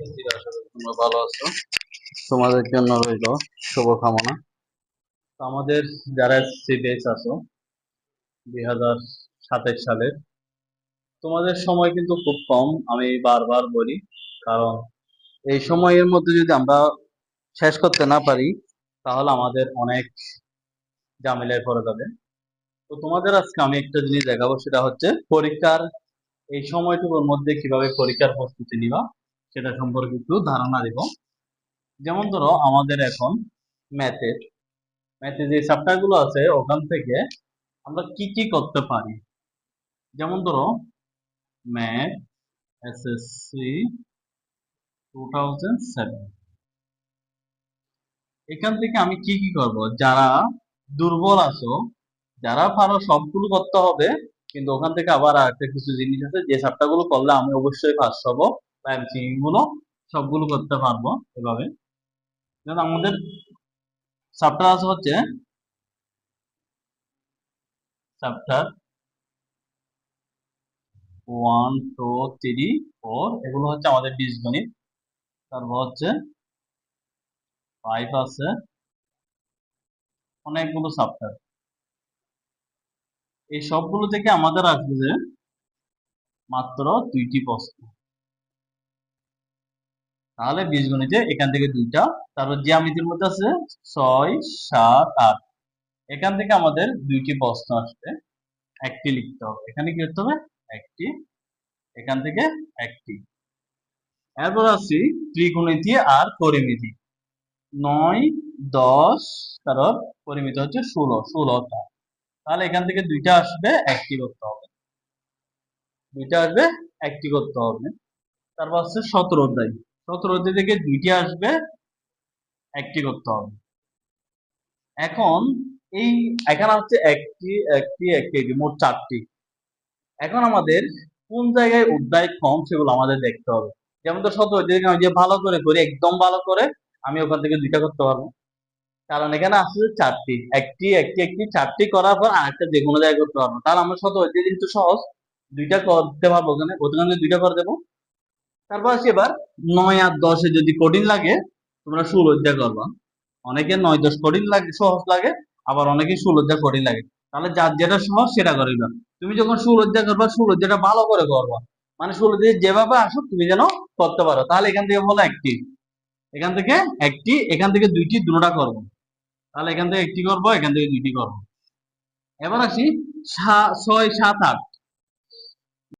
আশা করি তোমরা ভালো আছো। তোমাদের জন্য রইল শুভকামনা। তো আমাদের যারা এসএসসি ব্যাচ আছো 2027 সালের, তোমাদের সময় কিন্তু খুব কম, আমি বারবার বলি। কারণ এই সময়ের মধ্যে যদি আমরা শেষ করতে না পারি তাহলে আমাদের অনেক ঝামেলায় পড়ে যাবে। তো তোমাদের আজকে আমি একটা জিনিস দেখাবো, সেটা হচ্ছে পরীক্ষার এই সময়টুকুর মধ্যে কিভাবে পরীক্ষার প্রস্তুতি নিবা সেটা সম্পর্কে একটু ধারণা দিব। যেমন ধরো আমাদের এখন ম্যাথের ম্যাথে যে চ্যাপ্টার গুলো আছে ওখান থেকে আমরা কি কি করতে পারি। যেমন ধরো ম্যাথ এসএসসি 2007, এখান থেকে আমি কি কি করব। যারা দুর্বল আছো, যারা পারো সবগুলো করতে হবে, কিন্তু ওখান থেকে আবার আরেকটা কিছু জিনিস আছে যে চ্যাপ্টার গুলো করলে আমি অবশ্যই পাস হবো বা এমসিকিউ গুলো সবগুলো করতে পারবো। এভাবে যেমন আমাদের চ্যাপ্টার আছে হচ্ছে চ্যাপ্টার 1, 2, 3, 4, এগুলো হচ্ছে আমাদের বীজগণিত। তারপর হচ্ছে 5 আছে, অনেকগুলো চ্যাপ্টার। এই সবগুলো থেকে আমাদের আসবে যে মাত্র 2টি প্রশ্ন। তাহলে বীজগণিতে এখান থেকে 2টা। তারপর জ্যামিতির মধ্যে আছে 6, 7, 8, এখান থেকে আমাদের 2টি প্রশ্ন আসবে, একটি লিখতে হবে। এখানে কি করতে হবে? একটি, এখান থেকে একটি। এরপর আসছি ত্রিকোণমিতি আর পরিমিতি। 9, 10, তারপর পরিমিতি হচ্ছে 16টা। তাহলে এখান থেকে 2টা আসবে, একটি করতে হবে। 2টা আসবে, একটি করতে হবে। তারপর হচ্ছে 17 অধ্যায়। 17 অধ্যায় থেকে 2টি আসবে, একটি করতে হবে। এখন এই এখানে হচ্ছে একটি একটি একটি একটি, মোট 4টি। এখন আমাদের কোন জায়গায় অধ্যায় কম সেগুলো আমাদের দেখতে হবে। যেমন তো 17 অধ্যায় থেকে আমি যে ভালো করে করি, একদম ভালো করে, আমি ওখান থেকে 2টা করতে পারবো। কারণ এখানে আসছে 4টি, একটি একটি একটি 4টি করার পর আরেকটা যে কোনো জায়গায় করতে পারবো। তাহলে আমরা 17 অধ্যায় যেহেতু সহজ, 2টা করতে পারবো, ওখানে ওখানে 2টা করে দেবো। তারপর আসি এবার 9 আর 10 যদি কঠিন লাগে তোমরা 16 দিয়ে করবা। অনেকে 9, 10 কঠিন লাগে, সহজ লাগে, আবার অনেকে 16 দিয়ে কঠিন লাগে। তাহলে যার যেটা সহজ সেটা করিবা। তুমি যখন 16 দিয়ে করবা, 16 যেটা ভালো করে করবা, মানে 16 দিয়ে যেভাবে আসুক তুমি যেন করতে পারো। তাহলে এখান থেকে বলো একটি, এখান থেকে একটি, এখান থেকে 2টি, দুটোটা করবো। তাহলে এখান থেকে একটি করবো, এখান থেকে 2টি করবো। এবার আসি 6, 7, 8।